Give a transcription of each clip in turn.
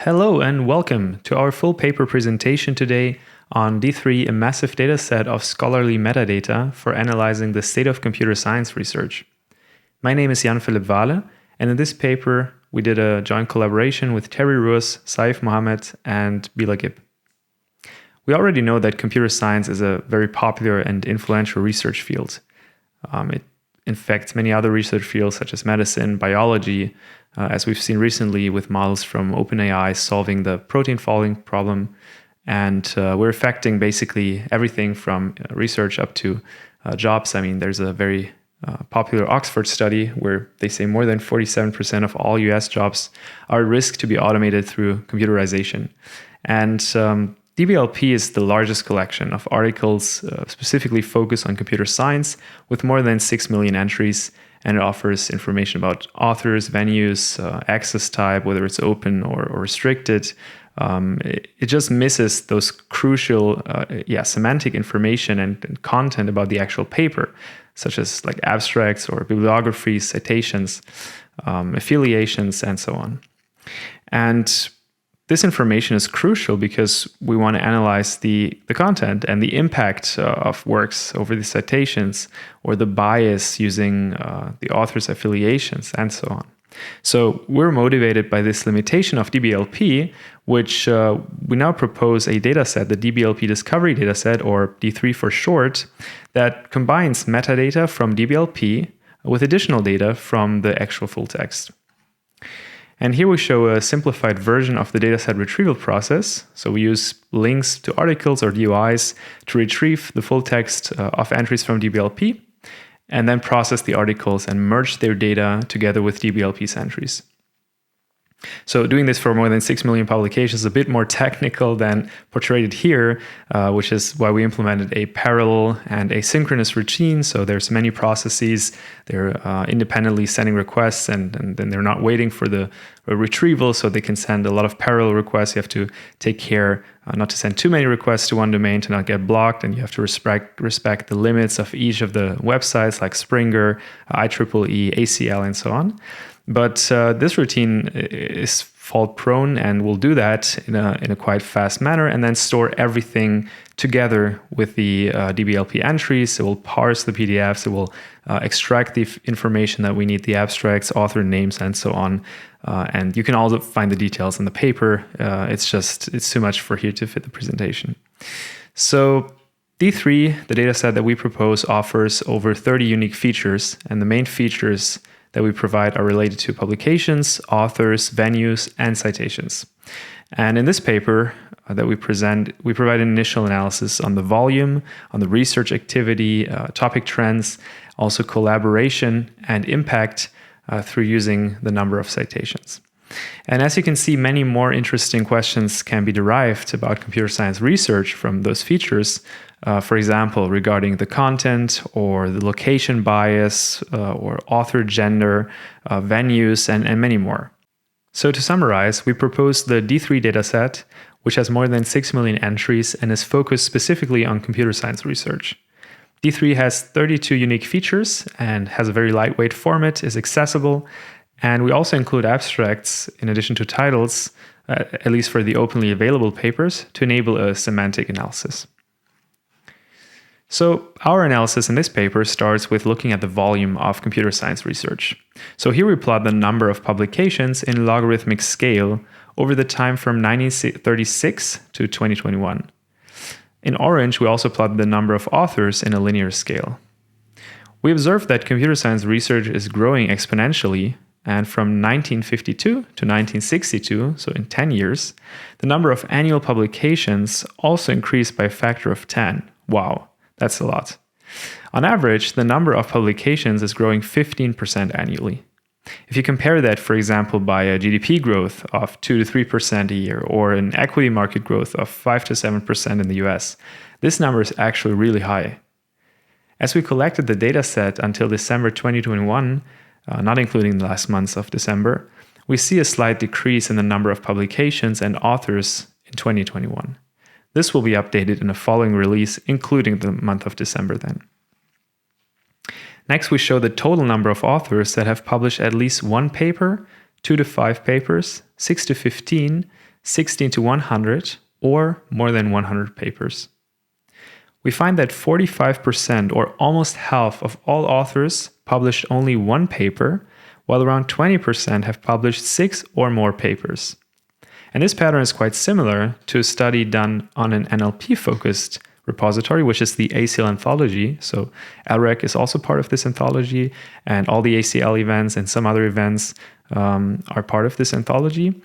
Hello and welcome to our full paper presentation today on D3, a massive dataset of scholarly metadata for analyzing the state of computer science research. My name is Jan-Philipp Wahle, and in this paper we did a joint collaboration with Terry Ruas, Saif, Mohammad, and Bela, Gipp. We already know that computer science is a very popular and influential research field. It infects many other research fields such as medicine, biology, as we've seen recently with models from OpenAI solving the protein folding problem. And we're affecting basically everything from research up to jobs. I mean, there's a very popular Oxford study where they say more than 47% of all US jobs are at risk to be automated through computerization. And DBLP is the largest collection of articles specifically focused on computer science with more than 6 million entries, and it offers information about authors, venues, access type, whether it's open or restricted. It just misses those crucial semantic information and content about the actual paper, such as like abstracts or bibliographies, citations, affiliations, and so on. And this information is crucial because we want to analyze the content and the impact of works over the citations or the bias using the author's affiliations and so on. So we're motivated by this limitation of DBLP, which we now propose a dataset, the DBLP Discovery Dataset, or D3 for short, that combines metadata from DBLP with additional data from the actual full text. And here we show a simplified version of the dataset retrieval process. So we use links to articles or DOIs to retrieve the full text of entries from DBLP, and then process the articles and merge their data together with DBLP's entries. So doing this for more than 6 million publications is a bit more technical than portrayed here, which is why we implemented a parallel and asynchronous routine. So there's many processes. They're independently sending requests, and then they're not waiting for the retrieval, so they can send a lot of parallel requests. You have to take care not to send too many requests to one domain to not get blocked, and you have to respect the limits of each of the websites like Springer, IEEE, ACL, and so on. But this routine is fault prone and will do that in a quite fast manner and then store everything together with the DBLP entries. It will parse the PDFs. It will extract the information that we need, the abstracts, author names, and so on. And you can also find the details in the paper. It's too much for here to fit the presentation. So D3, the dataset that we propose, offers over 30 unique features, and the main features that we provide are related to publications, authors, venues, and citations. And in this paper that we present, we provide an initial analysis on the volume, on the research activity, topic trends, also collaboration and impact through using the number of citations. And as you can see, many more interesting questions can be derived about computer science research from those features. For example, regarding the content or the location bias or author gender, venues, and many more. So to summarize, we propose the D3 dataset, which has more than 6 million entries and is focused specifically on computer science research. D3 has 32 unique features and has a very lightweight format, is accessible, and we also include abstracts in addition to titles, at least for the openly available papers, to enable a semantic analysis. So our analysis in this paper starts with looking at the volume of computer science research. So here we plot the number of publications in logarithmic scale over the time from 1936 to 2021. In orange, we also plot the number of authors in a linear scale. We observed that computer science research is growing exponentially, and from 1952 to 1962, so in 10 years, the number of annual publications also increased by a factor of 10. Wow, that's a lot. On average, the number of publications is growing 15% annually. If you compare that, for example, by a GDP growth of 2 to 3% a year or an equity market growth of 5 to 7% in the US, this number is actually really high. As we collected the data set until December 2021, not including the last months of December, we see a slight decrease in the number of publications and authors in 2021. This will be updated in a following release, including the month of December then. Next, we show the total number of authors that have published at least one paper, 2 to 5 papers, 6 to 15, 16 to 100, or more than 100 papers. We find that 45%, or almost half, of all authors published only one paper, while around 20% have published 6 or more papers. And this pattern is quite similar to a study done on an NLP-focused repository, which is the ACL anthology. So LREC is also part of this anthology, and all the ACL events and some other events are part of this anthology.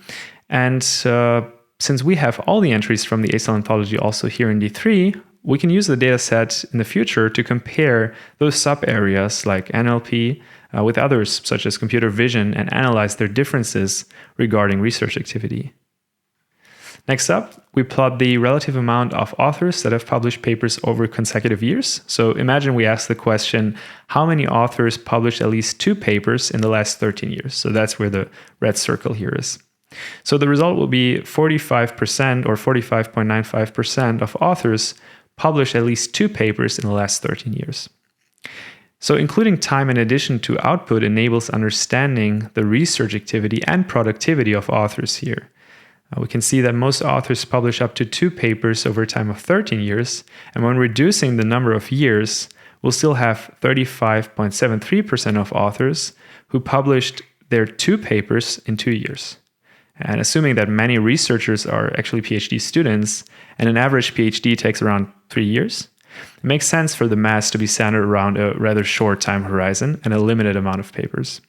And since we have all the entries from the ACL anthology also here in D3, we can use the data set in the future to compare those sub-areas like NLP with others such as computer vision and analyze their differences regarding research activity. Next up, we plot the relative amount of authors that have published papers over consecutive years. So imagine we ask the question, how many authors published at least 2 papers in the last 13 years? So that's where the red circle here is. So the result will be 45% or 45.95% of authors published at least 2 papers in the last 13 years. So including time in addition to output enables understanding the research activity and productivity of authors here. We can see that most authors publish up to 2 papers over a time of 13 years, and when reducing the number of years, we'll still have 35.73% of authors who published their 2 papers in 2 years. And assuming that many researchers are actually PhD students, and an average PhD takes around 3 years, it makes sense for the mass to be centered around a rather short time horizon and a limited amount of papers.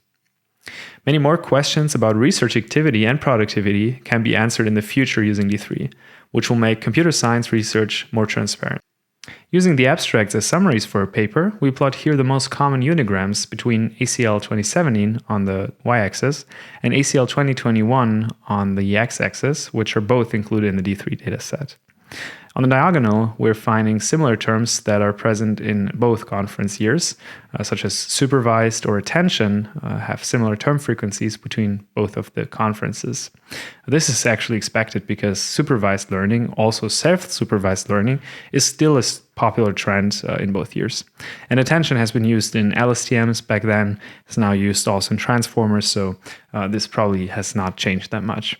Many more questions about research activity and productivity can be answered in the future using D3, which will make computer science research more transparent. Using the abstracts as summaries for a paper, we plot here the most common unigrams between ACL 2017 on the y-axis and ACL 2021 on the x-axis, which are both included in the D3 dataset. On the diagonal, we're finding similar terms that are present in both conference years, such as supervised or attention, have similar term frequencies between both of the conferences. This is actually expected because supervised learning, also self-supervised learning, is still a popular trend in both years. And attention has been used in LSTMs back then, it's now used also in transformers, so this probably has not changed that much.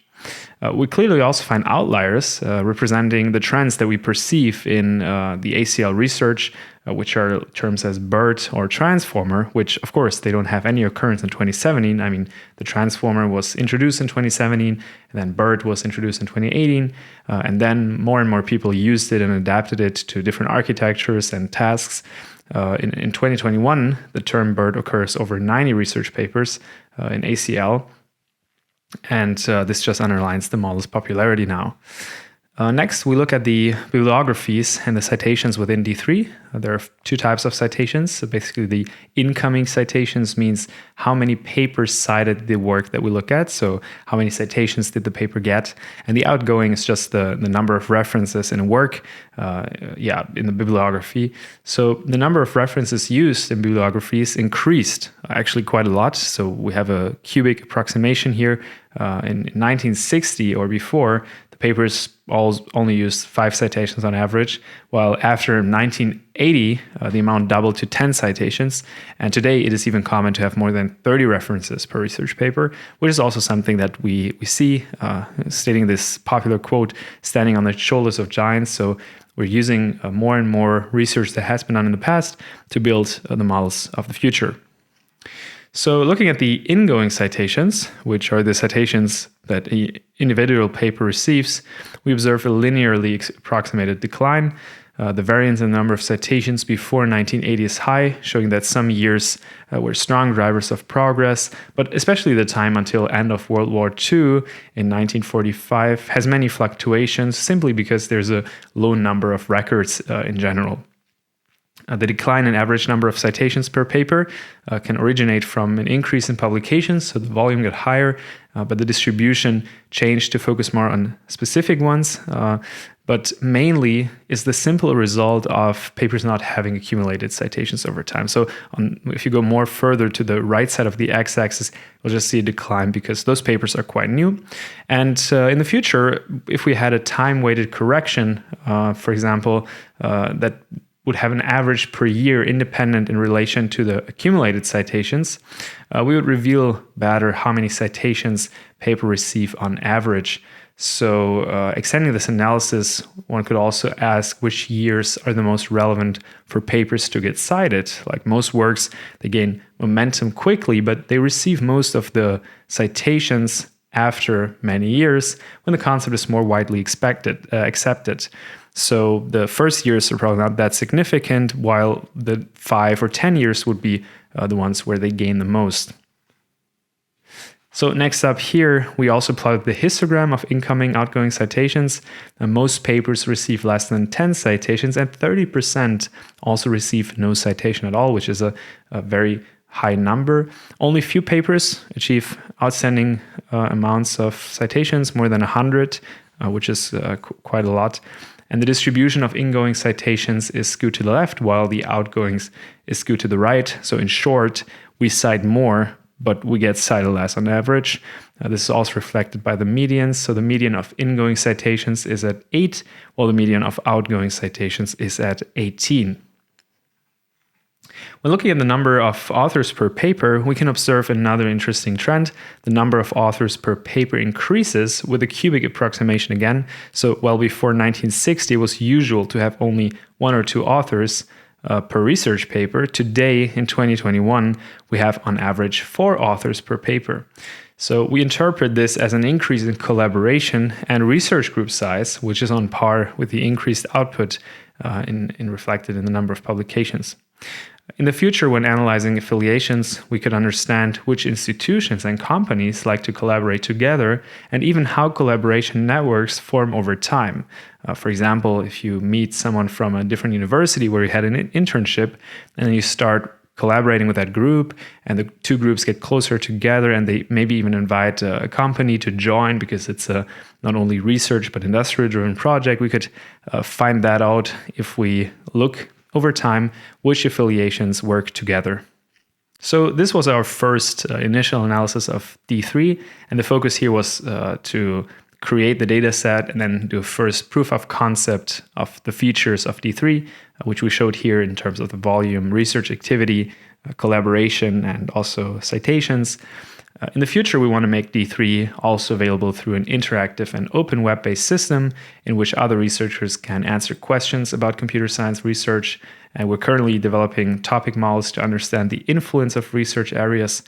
We clearly also find outliers representing the trends that we perceive in the ACL research, which are terms as BERT or transformer, which of course they don't have any occurrence in 2017. I mean, the transformer was introduced in 2017, and then BERT was introduced in 2018, and then more and more people used it and adapted it to different architectures and tasks. In 2021, the term BERT occurs over 90 research papers in ACL. And this just underlines the model's popularity now. Next, we look at the bibliographies and the citations within D3. There are 2 types of citations. So basically, the incoming citations means how many papers cited the work that we look at. So how many citations did the paper get? And the outgoing is just the number of references in a work, in the bibliography. So the number of references used in bibliographies increased actually quite a lot. So we have a cubic approximation here. In 1960 or before, the papers only used 5 citations on average, while after 1980, the amount doubled to 10 citations. And today, it is even common to have more than 30 references per research paper, which is also something that we see, stating this popular quote, standing on the shoulders of giants. So we're using more and more research that has been done in the past to build the models of the future. So looking at the ingoing citations, which are the citations that an individual paper receives, we observe a linearly approximated decline. The variance in the number of citations before 1980 is high, showing that some years were strong drivers of progress, but especially the time until end of World War II in 1945 has many fluctuations simply because there's a low number of records in general. The decline in average number of citations per paper can originate from an increase in publications, so the volume got higher, but the distribution changed to focus more on specific ones, but mainly is the simple result of papers not having accumulated citations over time. So if you go more further to the right side of the x-axis, you'll just see a decline because those papers are quite new. And in the future, if we had a time-weighted correction, for example, that would have an average per year independent in relation to the accumulated citations, we would reveal better how many citations paper receive on average. So extending this analysis, one could also ask which years are the most relevant for papers to get cited. Like most works, they gain momentum quickly, but they receive most of the citations after many years when the concept is more widely accepted. So the first years are probably not that significant, while the 5 or 10 years would be the ones where they gain the most. So next up here, we also plotted the histogram of incoming, outgoing citations. Most papers receive less than 10 citations, and 30% also receive no citation at all, which is a very high number. Only few papers achieve outstanding amounts of citations, more than 100, which is quite a lot. And the distribution of ingoing citations is skewed to the left, while the outgoings is skewed to the right. So in short, we cite more, but we get cited less on average. This is also reflected by the medians. So the median of ingoing citations is at 8, while the median of outgoing citations is at 18. When looking at the number of authors per paper, we can observe another interesting trend. The number of authors per paper increases with a cubic approximation again. So while before 1960 it was usual to have only 1 or 2 authors per research paper, today in 2021 we have on average 4 authors per paper. So we interpret this as an increase in collaboration and research group size, which is on par with the increased output reflected in the number of publications. In the future, when analyzing affiliations, we could understand which institutions and companies like to collaborate together, and even how collaboration networks form over time. For example, if you meet someone from a different university where you had an internship, and then you start collaborating with that group, and the two groups get closer together, and they maybe even invite a company to join because it's a not only research but industrial-driven project, we could find that out if we look over time which affiliations work together. So this was our first initial analysis of D3, and the focus here was to create the data set and then do a first proof of concept of the features of D3, which we showed here in terms of the volume, research activity, collaboration, and also citations. In the future, we want to make D3 also available through an interactive and open web-based system in which other researchers can answer questions about computer science research. And we're currently developing topic models to understand the influence of research areas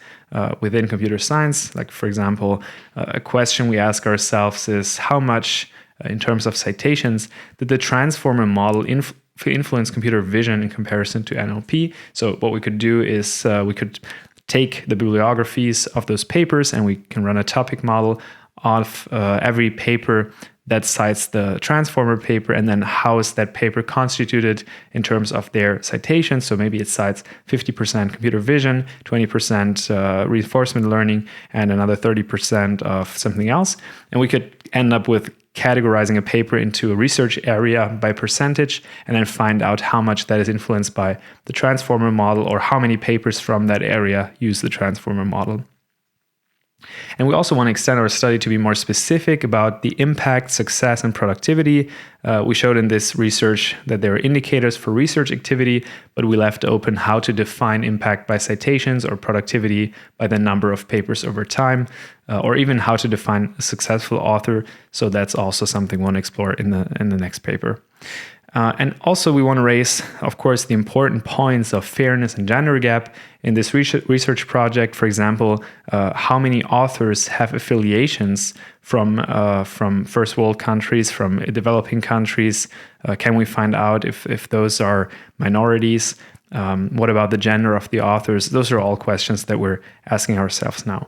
within computer science. Like, for example, a question we ask ourselves is how much, in terms of citations, did the transformer model influence computer vision in comparison to NLP? So what we could do is we could take the bibliographies of those papers and we can run a topic model of every paper that cites the transformer paper, and then how is that paper constituted in terms of their citations. So maybe it cites 50% computer vision, 20% reinforcement learning, and another 30% of something else. And we could end up with categorizing a paper into a research area by percentage, and then find out how much that is influenced by the transformer model, or how many papers from that area use the transformer model. And we also want to extend our study to be more specific about the impact, success, and productivity. We showed in this research that there are indicators for research activity, but we left open how to define impact by citations or productivity by the number of papers over time, or even how to define a successful author. So that's also something we want to explore in the next paper. And also we want to raise, of course, the important points of fairness and gender gap in this research project. For example, how many authors have affiliations from first world countries, from developing countries? Can we find out if those are minorities? What about the gender of the authors? Those are all questions that we're asking ourselves now.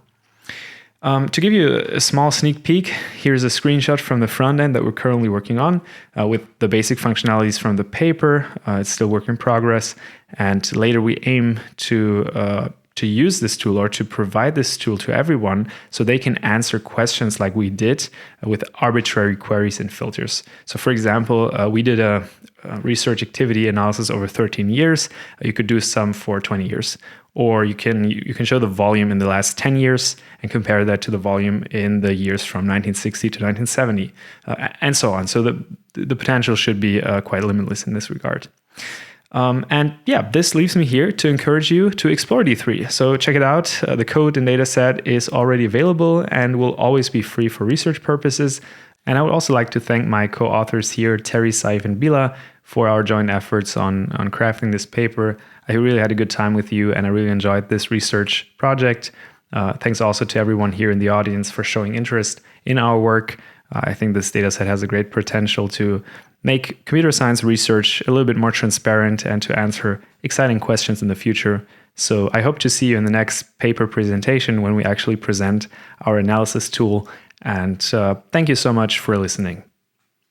To give you a small sneak peek, here's a screenshot from the front end that we're currently working on with the basic functionalities from the paper. It's still work in progress, and later we aim to use this tool, or to provide this tool to everyone so they can answer questions like we did with arbitrary queries and filters. So for example, we did a research activity analysis over 13 years. You could do some for 20 years. Or you can show the volume in the last 10 years and compare that to the volume in the years from 1960 to 1970, and so on. So the potential should be quite limitless in this regard. And yeah, this leaves me here to encourage you to explore D3. So check it out. The code and dataset is already available and will always be free for research purposes. And I would also like to thank my co-authors here, Terry, Saif, and Bela, for our joint efforts on crafting this paper. I really had a good time with you, and I really enjoyed this research project. Thanks also to everyone here in the audience for showing interest in our work. I think this dataset has a great potential to make computer science research a little bit more transparent and to answer exciting questions in the future. So I hope to see you in the next paper presentation when we actually present our analysis tool. And thank you so much for listening.